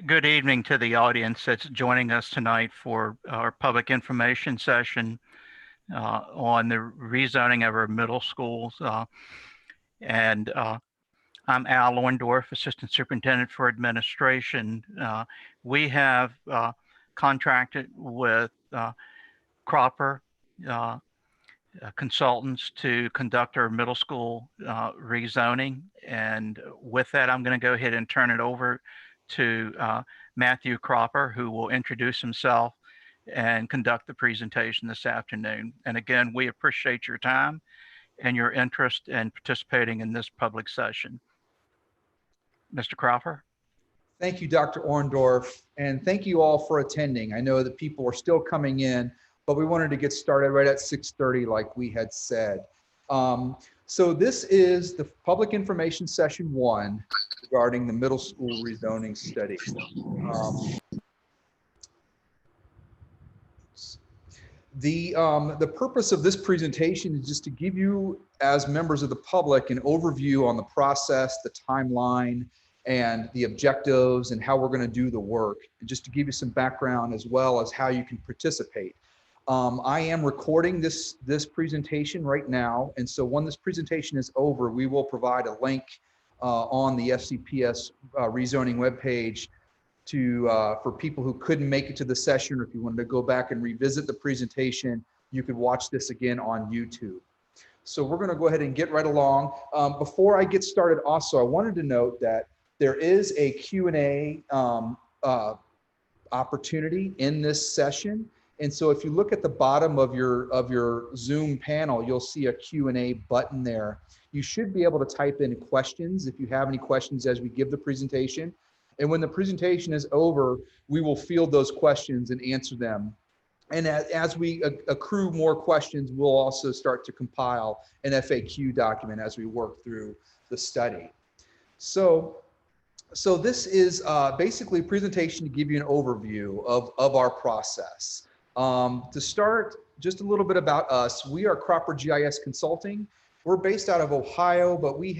Good evening to the audience that's joining us tonight for our public information session on the rezoning of our middle schools. And I'm Al Orndorff, Assistant Superintendent for Administration. We have contracted with Cropper consultants to conduct our middle school rezoning. And with that, I'm going to go ahead and turn it over to Matthew Cropper, who will introduce himself and conduct the presentation this afternoon. And again, we appreciate your time and your interest in participating in this public session. Mr. Cropper. Thank you, Dr. Orndorff, and thank you all for attending. I know that people are still coming in, but we wanted to get started right at 6:30 like we had said. So this is the public information session 1 regarding the middle school rezoning study. The purpose of this presentation is just to give you, as members of the public, an overview on the process, the timeline, and the objectives and how we're going to do the work, and just to give you some background as well as how you can participate. I am recording this presentation right now, and so when this presentation is over, we will provide a link on the FCPS rezoning webpage for people who couldn't make it to the session, or if you wanted to go back and revisit the presentation, you could watch this again on YouTube. So we're going to go ahead and get right along. Before I get started, also, I wanted to note that there is a Q&A opportunity in this session. And so if you look at the bottom of your Zoom panel, you'll see a Q&A button there. You should be able to type in questions if you have any questions as we give the presentation. And when the presentation is over, we will field those questions and answer them. And as we accrue more questions, we'll also start to compile an FAQ document as we work through the study. So this is basically a presentation to give you an overview of our process. To start, just a little bit about us. We are Cropper GIS Consulting. We're based out of Ohio, but we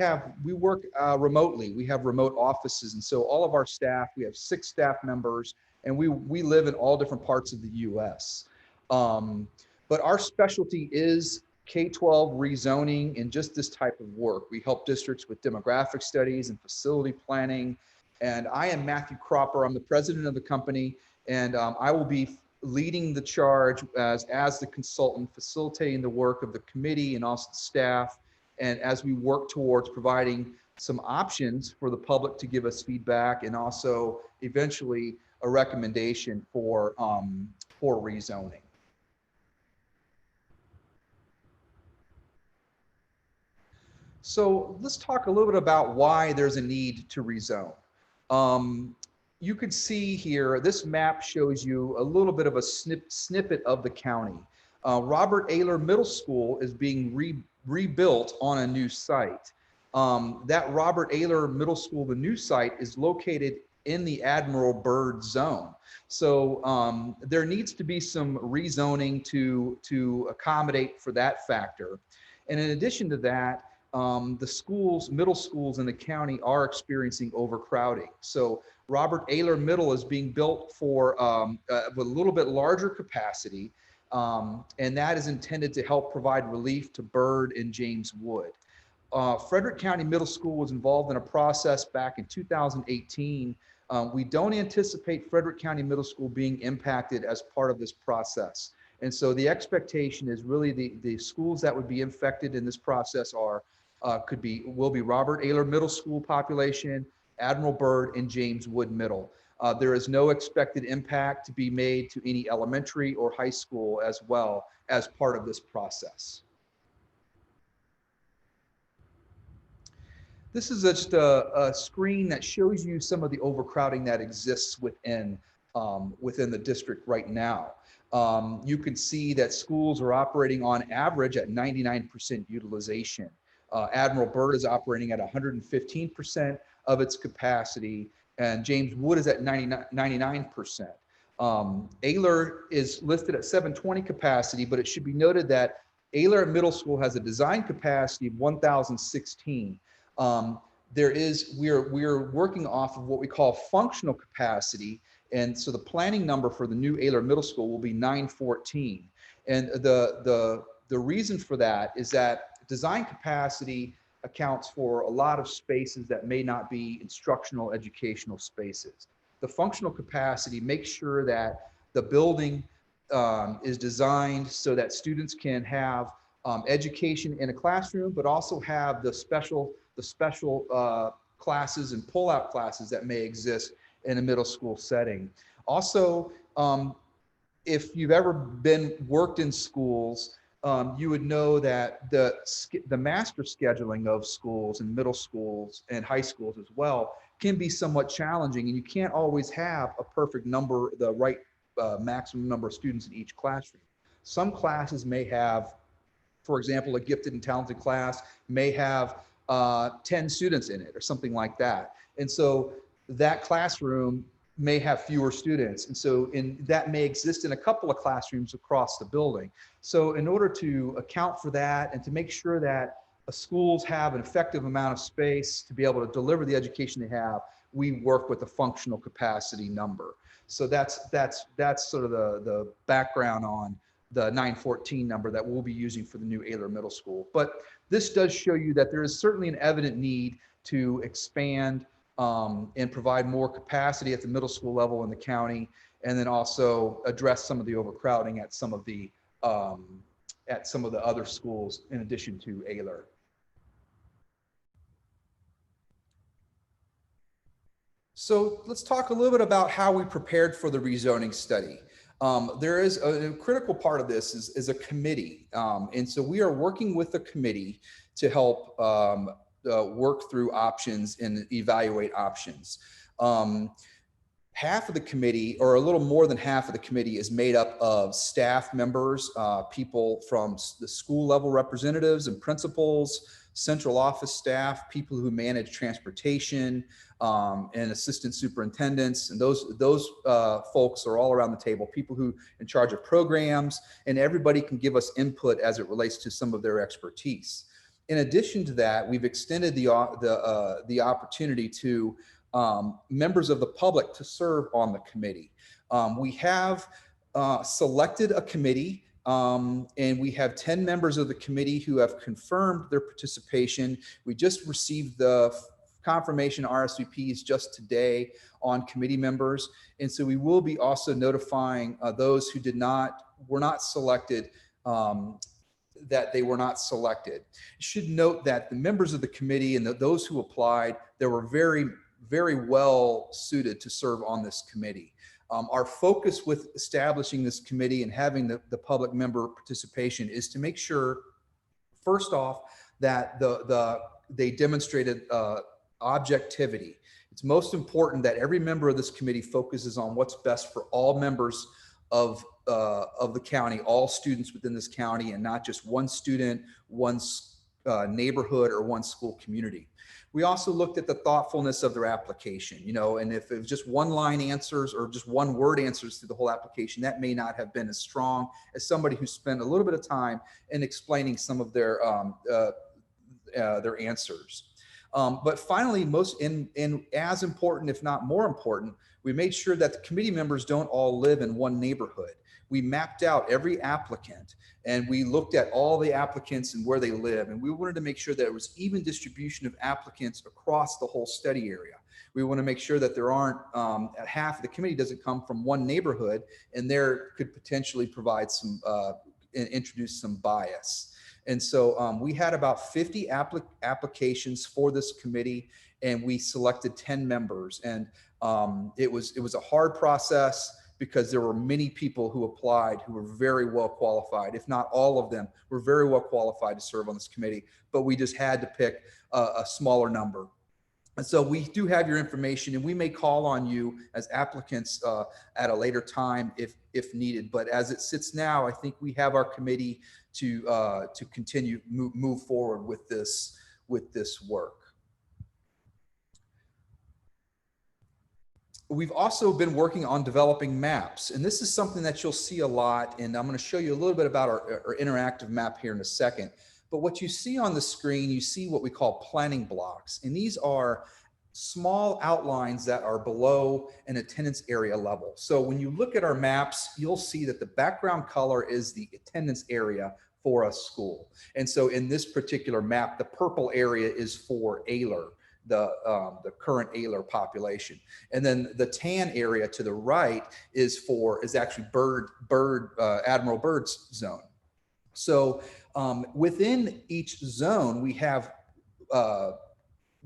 work remotely. We have remote offices, and so all of our staff, we have 6 staff members, and we live in all different parts of the U.S. But our specialty is K-12 rezoning and just this type of work. We help districts with demographic studies and facility planning. And I am Matthew Cropper. I'm the president of the company, and I will be leading the charge as the consultant, facilitating the work of the committee and also the staff, and as we work towards providing some options for the public to give us feedback, and also eventually a recommendation for rezoning. So let's talk a little bit about why there's a need to rezone. You can see here, this map shows you a little bit of a snippet of the county. Robert Ayler Middle School is being rebuilt on a new site. That Robert Ayler Middle School, the new site, is located in the Admiral Byrd zone. So there needs to be some rezoning to accommodate for that factor. And in addition to that, the middle schools in the county are experiencing overcrowding. So Robert Ayler Middle is being built for a little bit larger capacity, and that is intended to help provide relief to Byrd and James Wood. Frederick County Middle School was involved in a process back in 2018. We don't anticipate Frederick County Middle School being impacted as part of this process. And so the expectation is really the schools that would be affected in this process will be Robert Ayler Middle School population, Admiral Byrd, and James Wood Middle. There is no expected impact to be made to any elementary or high school as well as part of this process. This is just a screen that shows you some of the overcrowding that exists within the district right now. You can see that schools are operating on average at 99% utilization. Admiral Byrd is operating at 115% of its capacity, and James Wood is at 99%. Ayler is listed at 720 capacity, but it should be noted that Ayler Middle School has a design capacity of 1,016. we're working off of what we call functional capacity. And so the planning number for the new Ayler Middle School will be 914. And the reason for that is that design capacity accounts for a lot of spaces that may not be instructional educational spaces. The functional capacity makes sure that the building is designed so that students can have education in a classroom, but also have the special classes and pull-out classes that may exist in a middle school setting. Also, if you've ever worked in schools, you would know that the master scheduling of schools and middle schools and high schools as well can be somewhat challenging, and you can't always have a perfect number, the right maximum number of students in each classroom. Some classes may have, for example, a gifted and talented class may have 10 students in it or something like that. And so that classroom may have fewer students. And so that may exist in a couple of classrooms across the building. So in order to account for that and to make sure that schools have an effective amount of space to be able to deliver the education they have, we work with the functional capacity number. So that's sort of the background on the 914 number that we'll be using for the new Ayler Middle School. But this does show you that there is certainly an evident need to expand and provide more capacity at the middle school level in the county, and then also address some of the overcrowding at some of the other schools in addition to Ayler. So let's talk a little bit about how we prepared for the rezoning study. There is a critical part of this is a committee. And so we are working with a committee to help work through options and evaluate options. Half of the committee, or a little more than half of the committee, is made up of staff members, people from the school level representatives and principals, central office staff, people who manage transportation, and assistant superintendents. And those folks are all around the table, people who in charge of programs, and everybody can give us input as it relates to some of their expertise. In addition to that, we've extended the opportunity to members of the public to serve on the committee. We have selected a committee, and we have 10 members of the committee who have confirmed their participation. We just received the confirmation RSVPs just today on committee members. And so we will be also notifying those who were not selected, that they were not selected. Should note that the members of the committee and those who applied, they were very, very well suited to serve on this committee. Our focus with establishing this committee and having the public member participation is to make sure, first off, that they demonstrated objectivity. It's most important that every member of this committee focuses on what's best for all members of the county, all students within this county, and not just one student, one neighborhood, or one school community. We also looked at the thoughtfulness of their application, and if it was just one line answers or just one word answers to the whole application, that may not have been as strong as somebody who spent a little bit of time in explaining some of their answers. But finally, as important, if not more important, we made sure that the committee members don't all live in one neighborhood. We mapped out every applicant, and we looked at all the applicants and where they live. And we wanted to make sure that it was even distribution of applicants across the whole study area. We want to make sure that there aren't, half of the committee doesn't come from one neighborhood, and there could potentially provide some, introduce some bias. And so we had about 50 applications for this committee, and we selected 10 members. And it was a hard process because there were many people who applied who were very well qualified. If not all of them were very well qualified to serve on this committee, but we just had to pick a smaller number. And so we do have your information, and we may call on you as applicants at a later time if needed. But as it sits now, I think we have our committee to continue move forward with this work. We've also been working on developing maps, and this is something that you'll see a lot. And I'm going to show you a little bit about our interactive map here in a second. But what you see on the screen, you see what we call planning blocks. And these are small outlines that are below an attendance area level. So when you look at our maps, you'll see that the background color is the attendance area for a school. And so in this particular map, the purple area is for ALER, the current ALER population. And then the tan area to the right is actually Admiral Byrd's zone. So within each zone, we have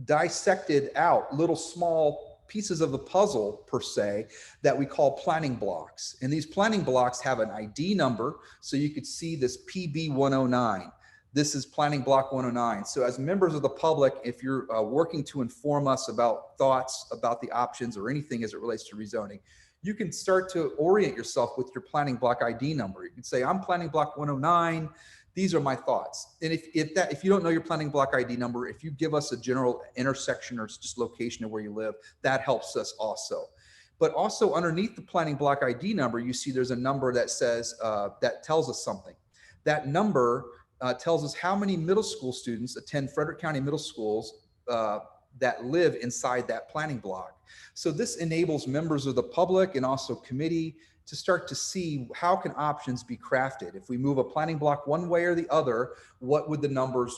dissected out little small pieces of the puzzle per se that we call planning blocks. And these planning blocks have an ID number. So you could see this PB 109. This is planning block 109. So as members of the public, if you're working to inform us about thoughts about the options or anything as it relates to rezoning, you can start to orient yourself with your planning block ID number. You can say, I'm planning block 109. These are my thoughts. And if you don't know your planning block ID number, if you give us a general intersection or just location of where you live, that helps us also. But also underneath the planning block ID number, you see there's a number that says, that tells us something. That number tells us how many middle school students attend Frederick County middle schools that live inside that planning block. So this enables members of the public and also committee to start to see how can options be crafted. If we move a planning block one way or the other, what would the numbers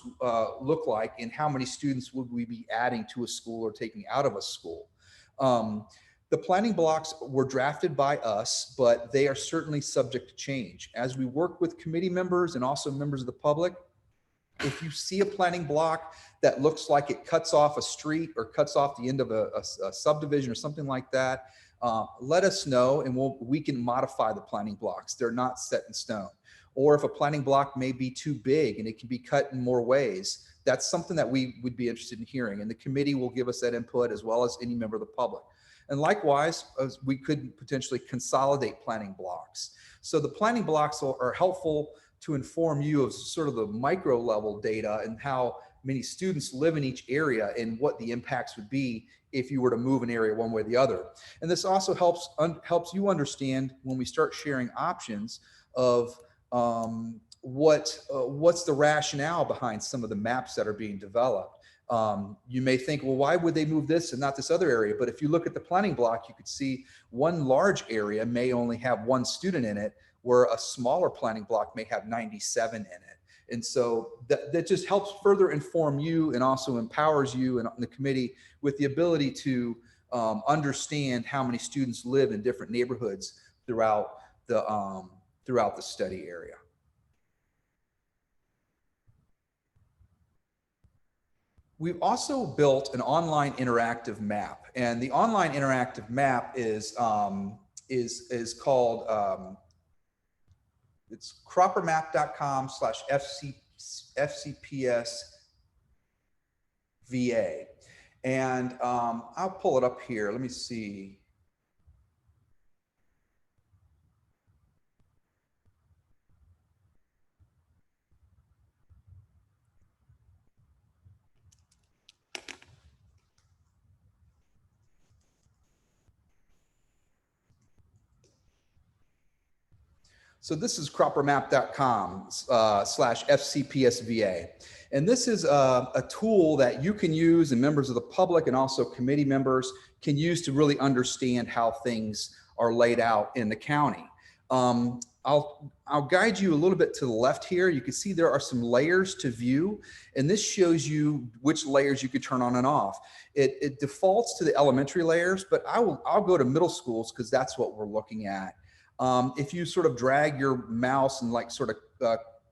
look like, and how many students would we be adding to a school or taking out of a school? The planning blocks were drafted by us, but they are certainly subject to change. As we work with committee members and also members of the public, if you see a planning block that looks like it cuts off a street or cuts off the end of a subdivision or something like that, let us know and we can modify the planning blocks. They're not set in stone. Or if a planning block may be too big and it can be cut in more ways, that's something that we would be interested in hearing. And the committee will give us that input as well as any member of the public. And likewise, we could potentially consolidate planning blocks. So the planning blocks are helpful to inform you of sort of the micro level data and how many students live in each area and what the impacts would be if you were to move an area one way or the other. And this also helps you understand when we start sharing options of what's the rationale behind some of the maps that are being developed. You may think, well, why would they move this and not this other area? But if you look at the planning block, you could see one large area may only have one student in it, where a smaller planning block may have 97 in it. And so that just helps further inform you and also empowers you and the committee with the ability to understand how many students live in different neighborhoods throughout the study area. We've also built an online interactive map, and the online interactive map is called it's croppermap.com/FCPS-VA. And I'll pull it up here. Let me see. So this is croppermap.com/FCPSVA. And this is a tool that you can use and members of the public and also committee members can use to really understand how things are laid out in the county. I'll guide you a little bit to the left here. You can see there are some layers to view, and this shows you which layers you could turn on and off. It defaults to the elementary layers, but I'll go to middle schools because that's what we're looking at. If you sort of drag your mouse and like sort of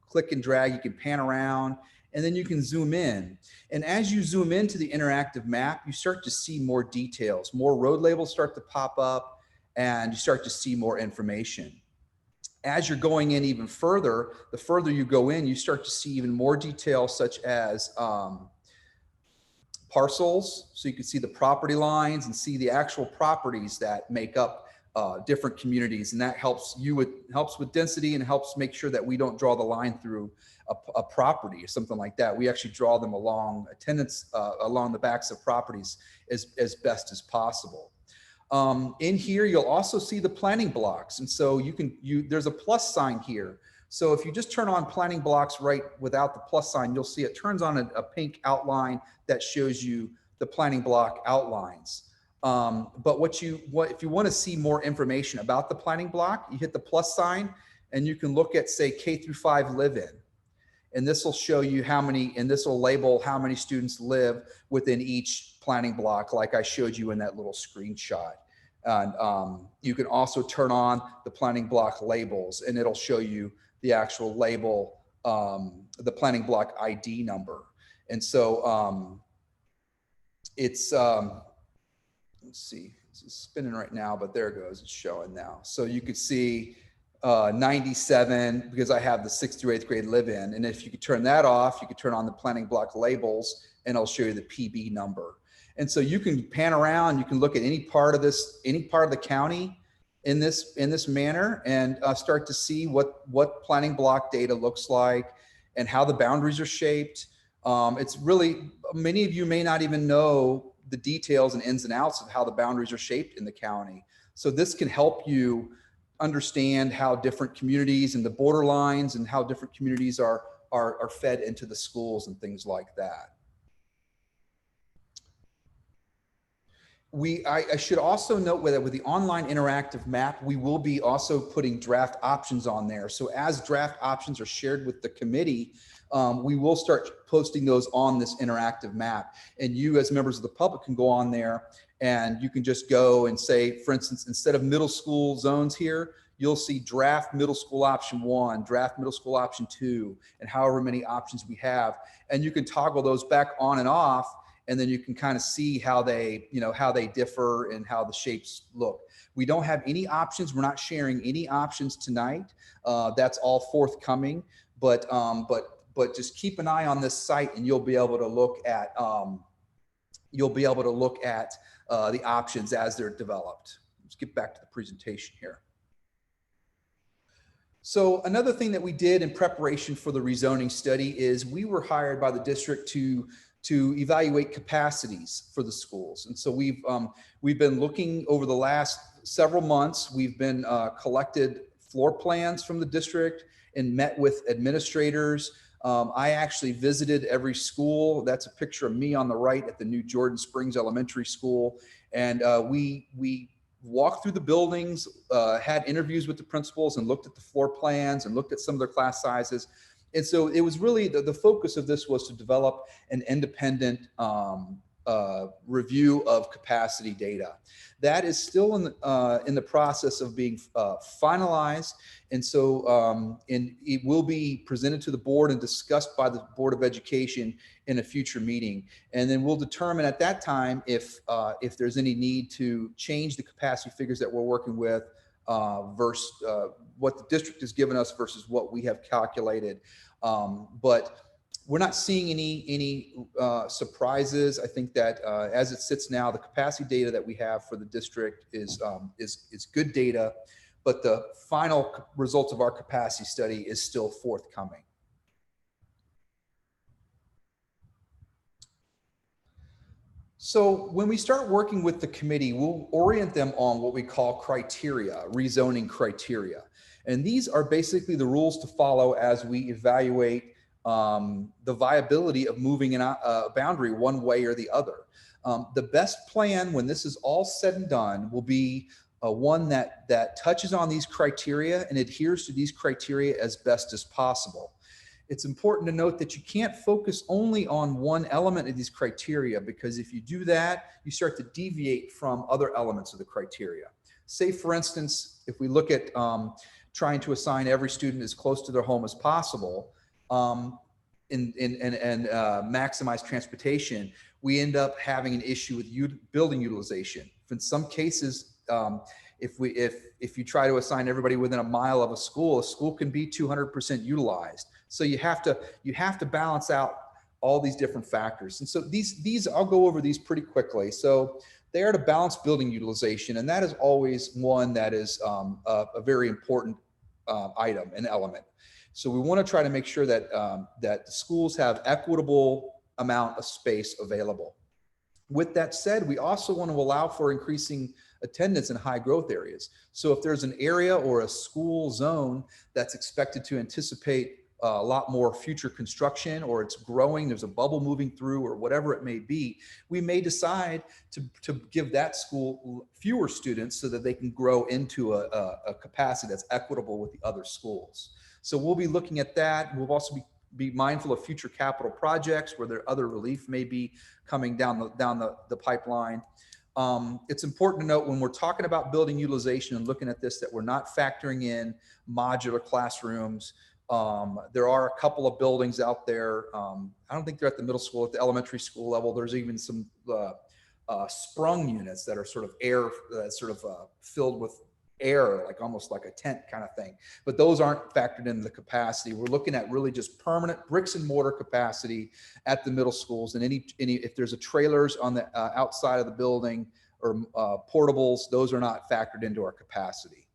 click and drag, you can pan around and then you can zoom in. And as you zoom into the interactive map, you start to see more details, more road labels start to pop up and you start to see more information. As you're going in even further, the further you go in, you start to see even more details such as parcels. So you can see the property lines and see the actual properties that make up different communities, and that helps with density and helps make sure that we don't draw the line through a property or something like that. We actually draw them along along the backs of properties as best as possible. In here, you'll also see the planning blocks, and so there's a plus sign here So if you just turn on planning blocks right without the plus sign, you'll see it turns on a pink outline that shows you the planning block outlines. But if you want to see more information about the planning block, you hit the plus sign and you can look at, say, K-5 live-in. And this will show you how many, and this will label how many students live within each planning block, like I showed you in that little screenshot. And you can also turn on the planning block labels, and it'll show you the actual label, the planning block ID number. And so let's see, it's spinning right now, but there it goes, it's showing now. So you could see 97, because I have the 6th through 8th grade live-in. And if you could turn that off, you could turn on the planning block labels, and it'll show you the PB number. And so you can pan around, you can look at any part of this, any part of the county in this manner, and start to see what planning block data looks like and how the boundaries are shaped. It's really, many of you may not even know the details and ins and outs of how the boundaries are shaped in the county. So this can help you understand how different communities and the borderlines and how different communities are fed into the schools and things like that. I should also note that with the online interactive map, we will be also putting draft options on there. So as draft options are shared with the committee, we will start posting those on this interactive map. And you as members of the public can go on there and you can just go and say, for instance, instead of middle school zones here, you'll see draft middle school option 1, draft middle school option 2, and however many options we have. And you can toggle those back on and off, and then you can kind of see how they, how they differ and how the shapes look. We don't have any options. We're not sharing any options tonight. That's all forthcoming, but just keep an eye on this site, and you'll be able to look at the options as they're developed. Let's get back to the presentation here. So another thing that we did in preparation for the rezoning study is we were hired by the district to evaluate capacities for the schools. And so we've been looking over the last several months. We've been collected floor plans from the district and met with administrators. I actually visited every school. That's a picture of me on the right at the new Jordan Springs Elementary School. And we walked through the buildings, had interviews with the principals, and looked at the floor plans and looked at some of their class sizes. And so it was really, the focus of this was to develop an independent review of capacity data. That is still in the process of being finalized. And so it will be presented to the board and discussed by the Board of Education in a future meeting. And then we'll determine at that time if there's any need to change the capacity figures that we're working with versus what the district has given us versus what we have calculated. But we're not seeing any surprises. I think that as it sits now, the capacity data that we have for the district is good data, but the final results of our capacity study is still forthcoming. So when we start working with the committee, we'll orient them on what we call criteria, rezoning criteria. And these are basically the rules to follow as we evaluate the viability of moving a boundary one way or the other. The best plan when this is all said and done will be one that touches on these criteria and adheres to these criteria as best as possible. It's important to note that you can't focus only on one element of these criteria, because if you do that, you start to deviate from other elements of the criteria. Say, for instance, if we look at trying to assign every student as close to their home as possible and maximize transportation, we end up having an issue with building utilization. In some cases, if you try to assign everybody within a mile of a school can be 200% utilized. So you have to balance out all these different factors. And so these I'll go over these pretty quickly. So they are to balance building utilization, and that is always one that is a very important item and element. So we want to try to make sure that that schools have equitable amount of space available. With that said, we also want to allow for increasing attendance in high growth areas. So if there's an area or a school zone that's expected to anticipate a lot more future construction, or it's growing, there's a bubble moving through, or whatever it may be, we may decide to give that school fewer students so that they can grow into a capacity that's equitable with the other schools. So we'll be looking at that. We'll also be mindful of future capital projects where there other relief may be coming down the pipeline. It's important to note when we're talking about building utilization and looking at this, that we're not factoring in modular classrooms. There are a couple of buildings out there. I don't think they're at the middle school. At the elementary school level, there's even some sprung units that are sort of filled with air, like almost like a tent kind of thing. But those aren't factored into the capacity. We're looking at really just permanent bricks and mortar capacity at the middle schools. And any if there's a trailers on the outside of the building or portables, those are not factored into our capacity.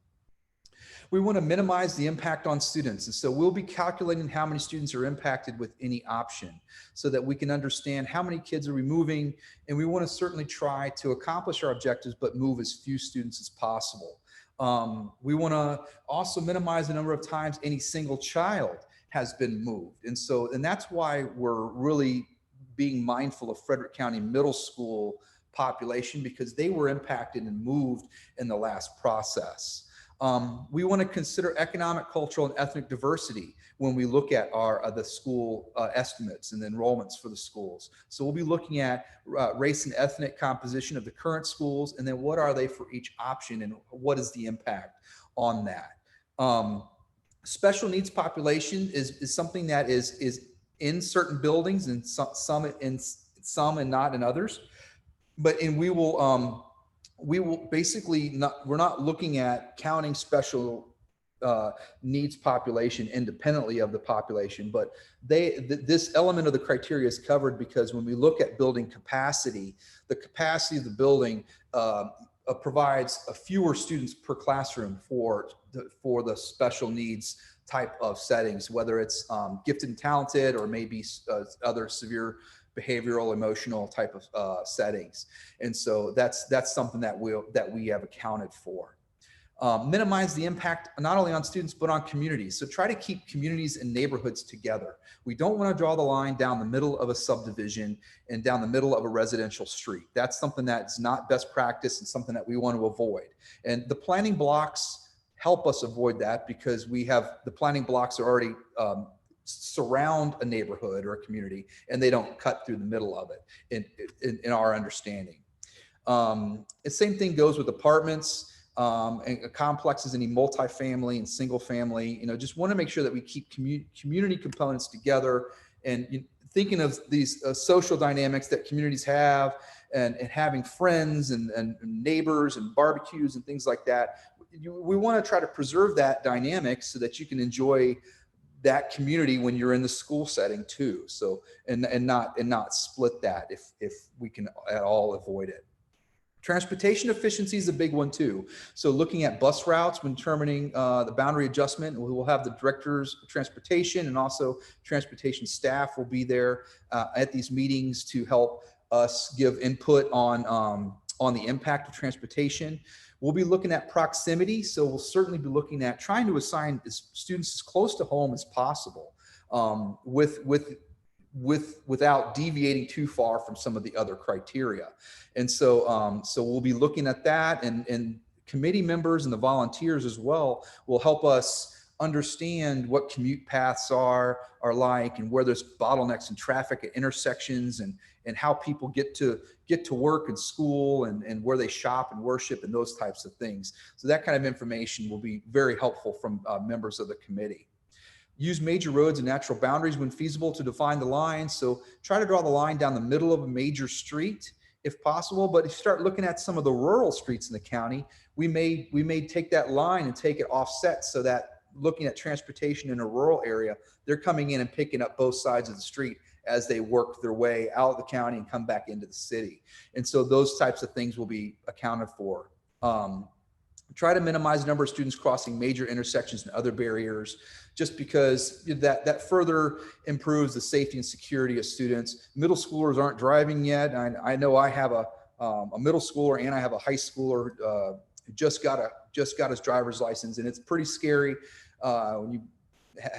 We want to minimize the impact on students. And so we'll be calculating how many students are impacted with any option so that we can understand how many kids are we moving. And we want to certainly try to accomplish our objectives, but move as few students as possible. We want to also minimize the number of times any single child has been moved. And that's why we're really being mindful of Frederick County Middle School population, because they were impacted and moved in the last process. We want to consider economic, cultural, and ethnic diversity when we look at the school estimates and the enrollments for the schools. So we'll be looking at race and ethnic composition of the current schools, and then what are they for each option, and what is the impact on that. Special needs population is something that is in certain buildings, and some and not in others. We will basically we're not looking at counting special needs population independently of the population, but this element of the criteria is covered because when we look at building capacity, the capacity of the building provides fewer students per classroom for the special needs type of settings, whether it's gifted and talented or maybe other severe behavioral, emotional type of settings. And so that's something that we have accounted for. Minimize the impact not only on students, but on communities. So try to keep communities and neighborhoods together. We don't want to draw the line down the middle of a subdivision and down the middle of a residential street. That's something that's not best practice and something that we want to avoid. And the planning blocks help us avoid that, because the planning blocks are already surround a neighborhood or a community, and they don't cut through the middle of it in our understanding. The same thing goes with apartments and complexes, any multifamily and single family. Just want to make sure that we keep community components together, and thinking of these social dynamics that communities have, and having friends and neighbors and barbecues and things like that. We want to try to preserve that dynamic so that you can enjoy that community when you're in the school setting too. So, and not split that if we can at all avoid it. Transportation efficiency is a big one too. So looking at bus routes when determining the boundary adjustment, we will have the directors of transportation and also transportation staff will be there at these meetings to help us give input on the impact of transportation. We'll be looking at proximity. So we'll certainly be looking at trying to assign students as close to home as possible, without deviating too far from some of the other criteria. And so we'll be looking at that, and committee members and the volunteers as well will help us understand what commute paths are like, and where there's bottlenecks in traffic at intersections, and how people get to work and school, and where they shop and worship and those types of things. So that kind of information will be very helpful from members of the committee. Use major roads and natural boundaries when feasible to define the line. So try to draw the line down the middle of a major street if possible. But if you start looking at some of the rural streets in the county, we may take that line and take it offset, so that looking at transportation in a rural area, they're coming in and picking up both sides of the street as they work their way out of the county and come back into the city. And so those types of things will be accounted for. Try to minimize the number of students crossing major intersections and other barriers, just because that further improves the safety and security of students. Middle schoolers aren't driving yet. I know I have a a middle schooler and I have a high schooler who just got his driver's license, and it's pretty scary when you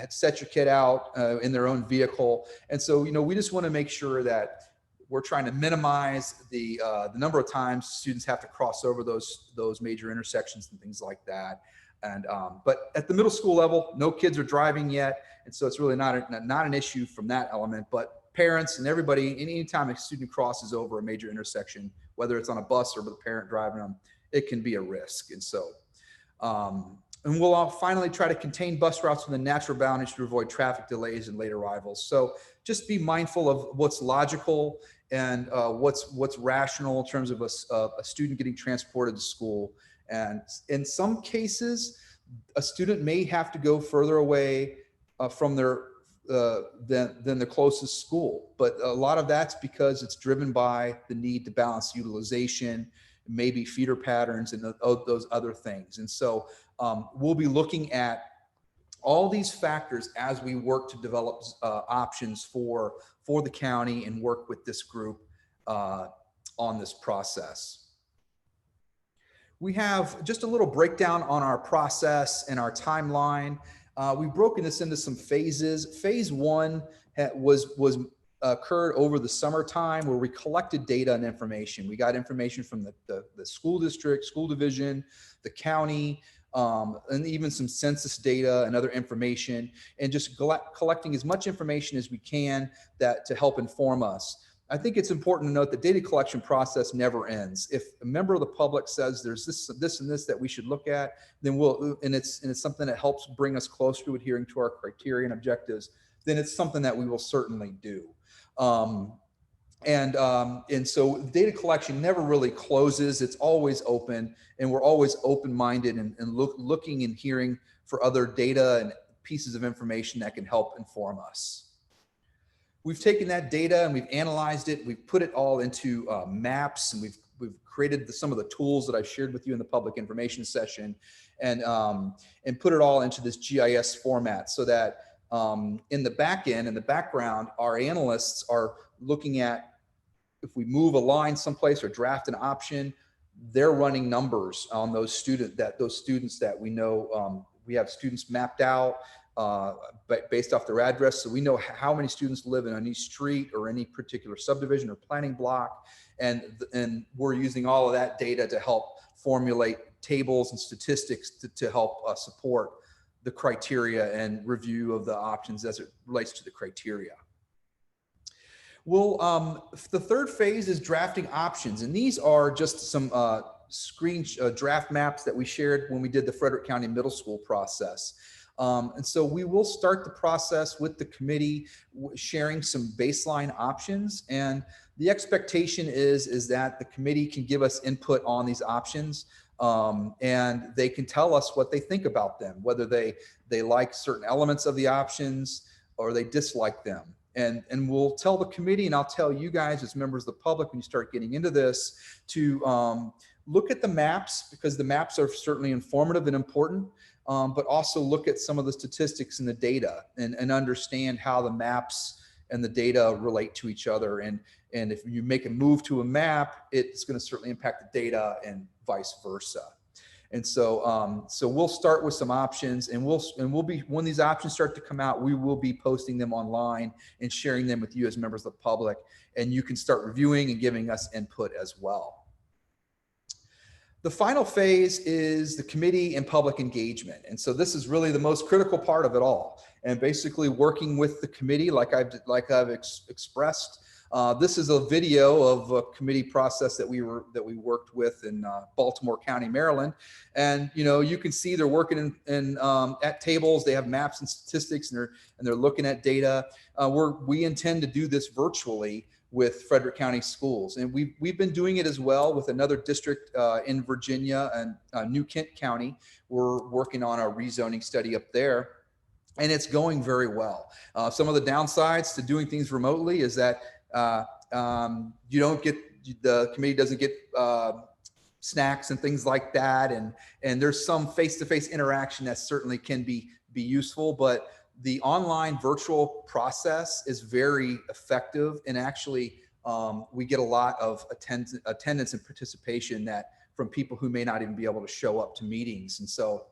set your kid out in their own vehicle. And so, we just want to make sure that we're trying to minimize the number of times students have to cross over those major intersections and things like that. And but at the middle school level, no kids are driving yet, and so it's really not an issue from that element. But parents and everybody, anytime a student crosses over a major intersection, whether it's on a bus or with a parent driving them, it can be a risk. And so, and we'll all finally try to contain bus routes within natural boundaries to avoid traffic delays and late arrivals. So just be mindful of what's logical and what's rational in terms of a student getting transported to school. And in some cases, a student may have to go further away from their than the closest school, but a lot of that's because it's driven by the need to balance utilization, maybe feeder patterns, and those other things. And so we'll be looking at all these factors as we work to develop options for the county and work with this group on this process. We have just a little breakdown on our process and our timeline. We've broken this into some phases. Phase one was occurred over the summertime, where we collected data and information. We got information from the school district, school division, the county, and even some census data and other information, and just collecting as much information as we can to help inform us. I think it's important to note the data collection process never ends. If a member of the public says there's this and this that we should look at, then it's something that helps bring us closer to adhering to our criteria and objectives, then it's something that we will certainly do. And so data collection never really closes. It's always open, and we're always open-minded and looking and hearing for other data and pieces of information that can help inform us. We've taken that data and we've analyzed it. We've put it all into maps, and we've created some of the tools that I shared with you in the public information session, and put it all into this GIS format, so that in the back end, in the background, our analysts are looking at, if we move a line someplace or draft an option, they're running numbers on those students that we know. We have students mapped out based off their address, so we know how many students live in any street or any particular subdivision or planning block, and we're using all of that data to help formulate tables and statistics to help support the criteria and review of the options as it relates to the criteria. Well, the third phase is drafting options, and these are just some draft maps that we shared when we did the Frederick County Middle School process. And so we will start the process with the committee sharing some baseline options, and the expectation is that the committee can give us input on these options, and they can tell us what they think about them, whether they like certain elements of the options or they dislike them. And we'll tell the committee, and I'll tell you guys as members of the public when you start getting into this, to look at the maps, because the maps are certainly informative and important, but also look at some of the statistics and the data, and understand how the maps and the data relate to each other. And if you make a move to a map, it's going to certainly impact the data, and vice versa. And so, so we'll start with some options, and we'll be, when these options start to come out, we will be posting them online and sharing them with you as members of the public, and you can start reviewing and giving us input as well. The final phase is the committee and public engagement. And so this is really the most critical part of it all. And basically working with the committee, like I've expressed. This is a video of a committee process that we worked with in Baltimore County, Maryland. And you can see they're working at tables. They have maps and statistics, and they're looking at data. We intend to do this virtually with Frederick County Schools, and we've been doing it as well with another district in Virginia and New Kent County. We're working on a rezoning study up there, and it's going very well. Some of the downsides to doing things remotely is that you don't get, the committee doesn't get snacks and things like that, and there's some face-to-face interaction that certainly can be useful, but the online virtual process is very effective in actually we get a lot of attendance and participation from people who may not even be able to show up to meetings. And so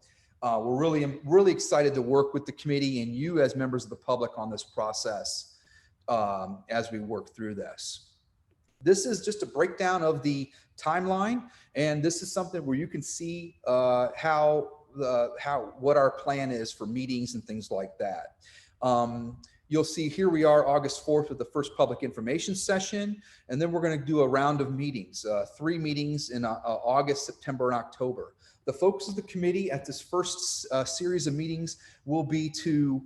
we're really excited to work with the committee and you as members of the public on this process as we work through this. This is just a breakdown of the timeline, and this is something where you can see what our plan is for meetings and things like that. You'll see here we are August 4th with the first public information session, and then we're going to do a round of meetings, 3 meetings in August, September, and October. The focus of the committee at this first series of meetings will be to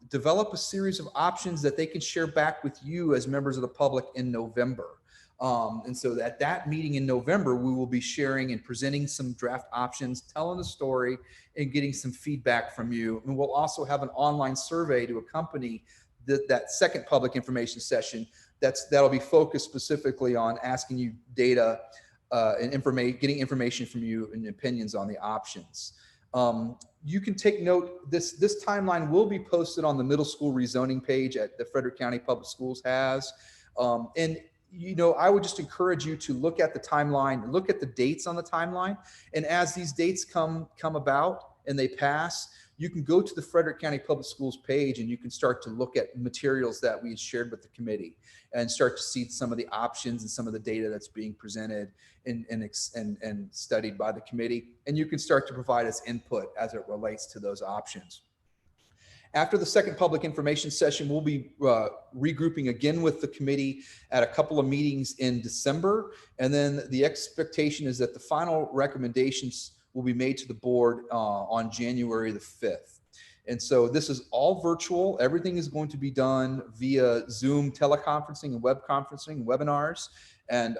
develop a series of options that they can share back with you as members of the public in November. And so at that meeting in November, we will be sharing and presenting some draft options, telling the story, and getting some feedback from you. And we'll also have an online survey to accompany that second public information session that'll be focused specifically on asking you data and getting information from you and opinions on the options. You can take note, this timeline will be posted on the middle school rezoning page at the Frederick County Public Schools has. And I would just encourage you to look at the timeline, look at the dates on the timeline. And as these dates come about and they pass, you can go to the Frederick County Public Schools page and you can start to look at materials that we shared with the committee and start to see some of the options and some of the data that's being presented and studied by the committee. And you can start to provide us input as it relates to those options. After the second public information session, we'll be regrouping again with the committee at a couple of meetings in December. And then the expectation is that the final recommendations will be made to the board on January the 5th. And so this is all virtual. Everything is going to be done via Zoom teleconferencing and web conferencing and webinars. And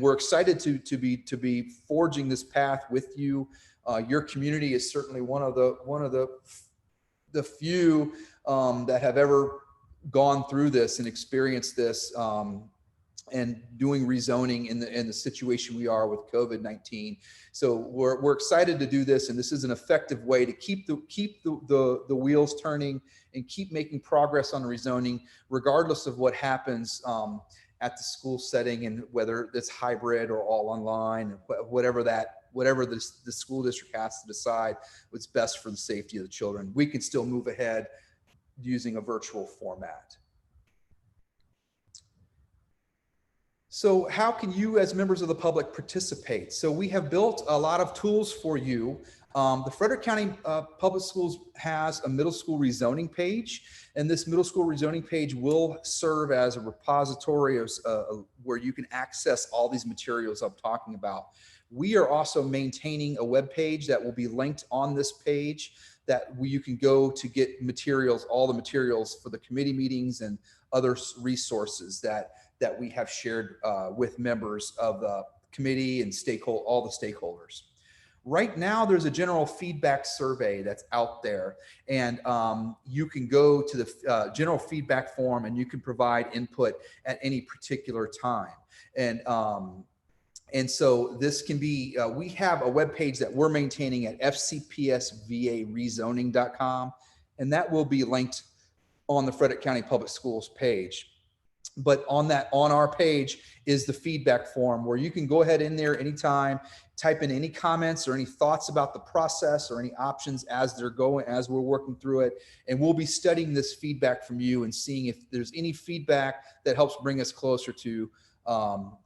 we're excited to be forging this path with you. Your community is certainly one of the few that have ever gone through this and experienced this and doing rezoning in the situation we are with COVID-19. So we're excited to do this, and this is an effective way to keep the wheels turning and keep making progress on rezoning, regardless of what happens at the school setting, and whether it's hybrid or all online, whatever the school district has to decide what's best for the safety of the children. We can still move ahead using a virtual format. So how can you as members of the public participate? So we have built a lot of tools for you. The Frederick County Public Schools has a middle school rezoning page, and this middle school rezoning page will serve as a repository of, where you can access all these materials I'm talking about. We are also maintaining a web page that will be linked on this page that you can go to get materials, all the materials for the committee meetings and other resources that we have shared with members of the committee and all the stakeholders. Right now, there's a general feedback survey that's out there, and you can go to the general feedback form and you can provide input at any particular time. And so this can be, we have a web page that we're maintaining at FCPSVARezoning.com, and that will be linked on the Frederick County Public Schools page. But on our page is the feedback form where you can go ahead in there anytime, type in any comments or any thoughts about the process or any options as we're working through it. And we'll be studying this feedback from you and seeing if there's any feedback that helps bring us closer to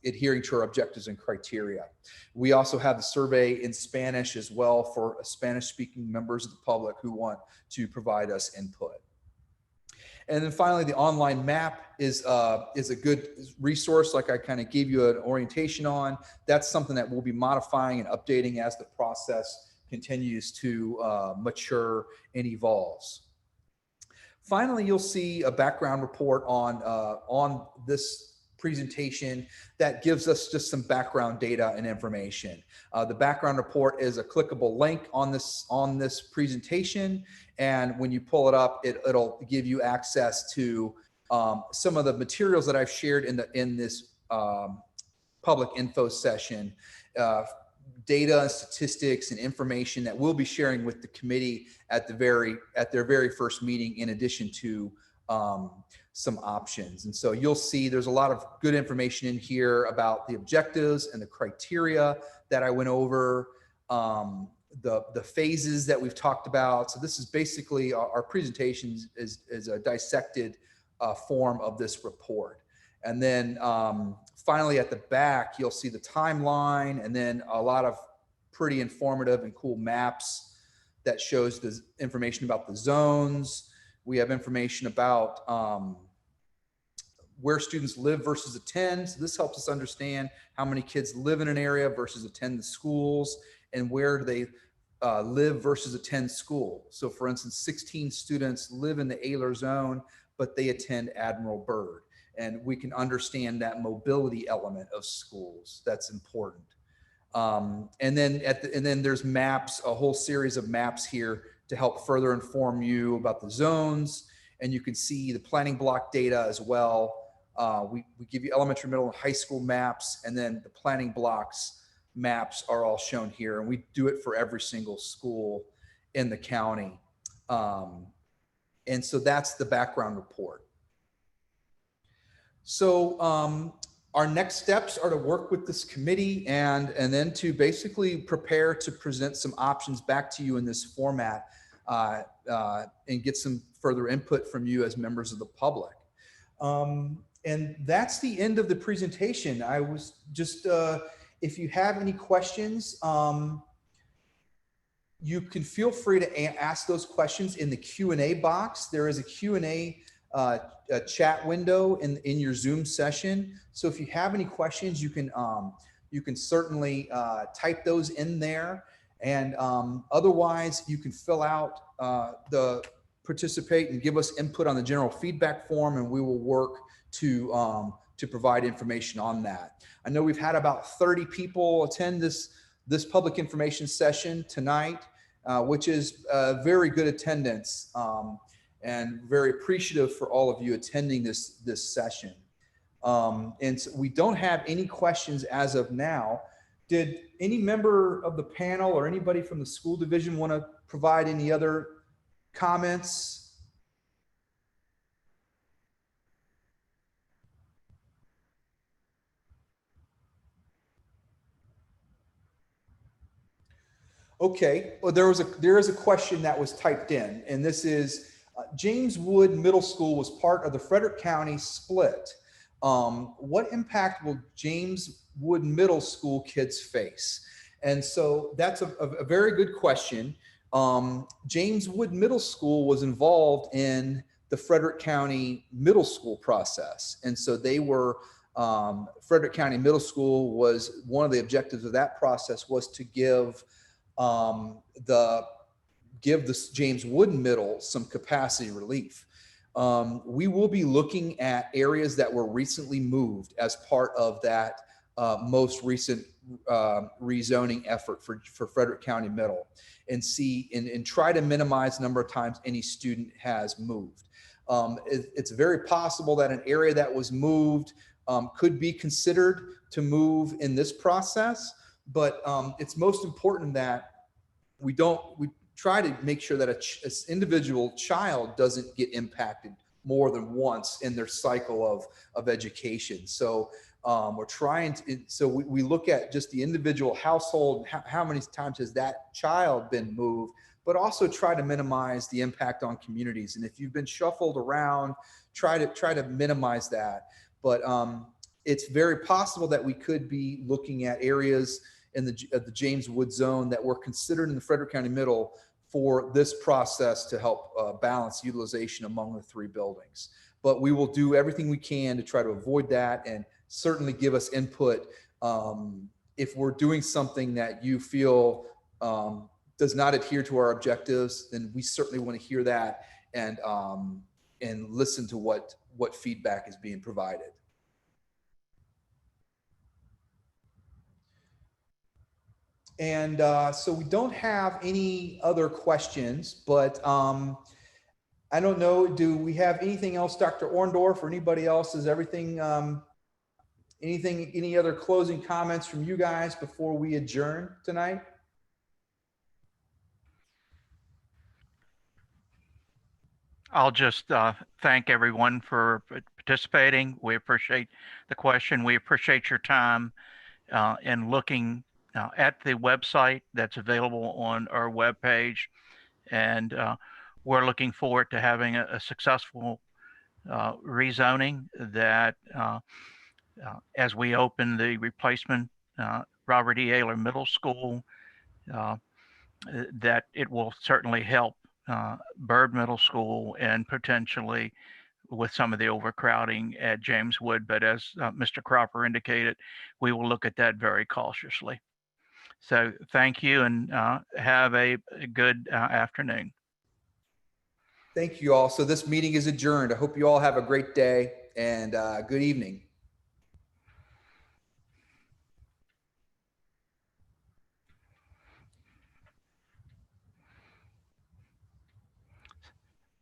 adhering to our objectives and criteria. We also have the survey in Spanish as well for Spanish speaking members of the public who want to provide us input. And then finally, the online map is a good resource, like I kind of gave you an orientation on. That's something that we'll be modifying and updating as the process continues to mature and evolves. Finally, you'll see a background report on this presentation that gives us just some background data and information. The background report is a clickable link on this presentation, and when you pull it up, it'll give you access to some of the materials that I've shared in this public info session, data and statistics and information that we'll be sharing with the committee at their very first meeting, in addition to some options. And so you'll see there's a lot of good information in here about the objectives and the criteria that I went over, the phases that we've talked about. So this is basically our presentation is a dissected form of this report. And then finally at the back, you'll see the timeline and then a lot of pretty informative and cool maps that shows the information about the zones. We have information about where students live versus attend. So this helps us understand how many kids live in an area versus attend the schools, and where do they live versus attend school. So for instance, 16 students live in the Ayler zone, but they attend Admiral Byrd. And we can understand that mobility element of schools. That's important. And then there's maps, a whole series of maps here to help further inform you about the zones. And you can see the planning block data as well. We give you elementary, middle, and high school maps, and then the planning blocks maps are all shown here. And we do it for every single school in the county. And so that's the background report. So our next steps are to work with this committee and then to basically prepare to present some options back to you in this format and get some further input from you as members of the public. And that's the end of the presentation. I was just, if you have any questions, you can feel free to ask those questions in the Q&A box. There is a Q&A a chat window in your Zoom session. So if you have any questions, you can certainly type those in there. And otherwise, you can fill out the participate and give us input on the general feedback form, and we will work to provide information on that. I know we've had about 30 people attend this public information session tonight, which is very good attendance. And very appreciative for all of you attending this session. And so we don't have any questions as of now. Did any member of the panel or anybody from the school division want to provide any other comments? Okay, well, there is a question that was typed in, and this is, James Wood Middle School was part of the Frederick County split. What impact will James Wood Middle School kids face? And so that's a very good question. James Wood Middle School was involved in the Frederick County Middle School process. And so they were, Frederick County Middle School was, one of the objectives of that process was to give this James Wood Middle some capacity relief. We will be looking at areas that were recently moved as part of that most recent rezoning effort for Frederick County Middle, and see and try to minimize the number of times any student has moved. It's very possible that an area that was moved could be considered to move in this process, but it's most important that we try to make sure that an individual child doesn't get impacted more than once in their cycle of education. So we're trying to, so we look at just the individual household, how many times has that child been moved, but also try to minimize the impact on communities. And if you've been shuffled around, try to minimize that. But it's very possible that we could be looking at areas in the James Wood zone that were considered in the Frederick County Middle for this process to help balance utilization among the three buildings. But we will do everything we can to try to avoid that, and certainly give us input if we're doing something that you feel does not adhere to our objectives. Then we certainly want to hear that and listen to what feedback is being provided. And so we don't have any other questions, but I don't know, do we have anything else, Dr. Orndorff, or anybody else? Is everything, any other closing comments from you guys before we adjourn tonight? I'll just thank everyone for participating. We appreciate the question. We appreciate your time in looking at the website that's available on our webpage. And we're looking forward to having a successful rezoning that as we open the replacement Robert E. Ayler Middle School, uh, that it will certainly help Bird Middle School and potentially with some of the overcrowding at James Wood. But as Mr. Cropper indicated, we will look at that very cautiously. So thank you and have a good afternoon. Thank you all. So this meeting is adjourned. I hope you all have a great day and good evening.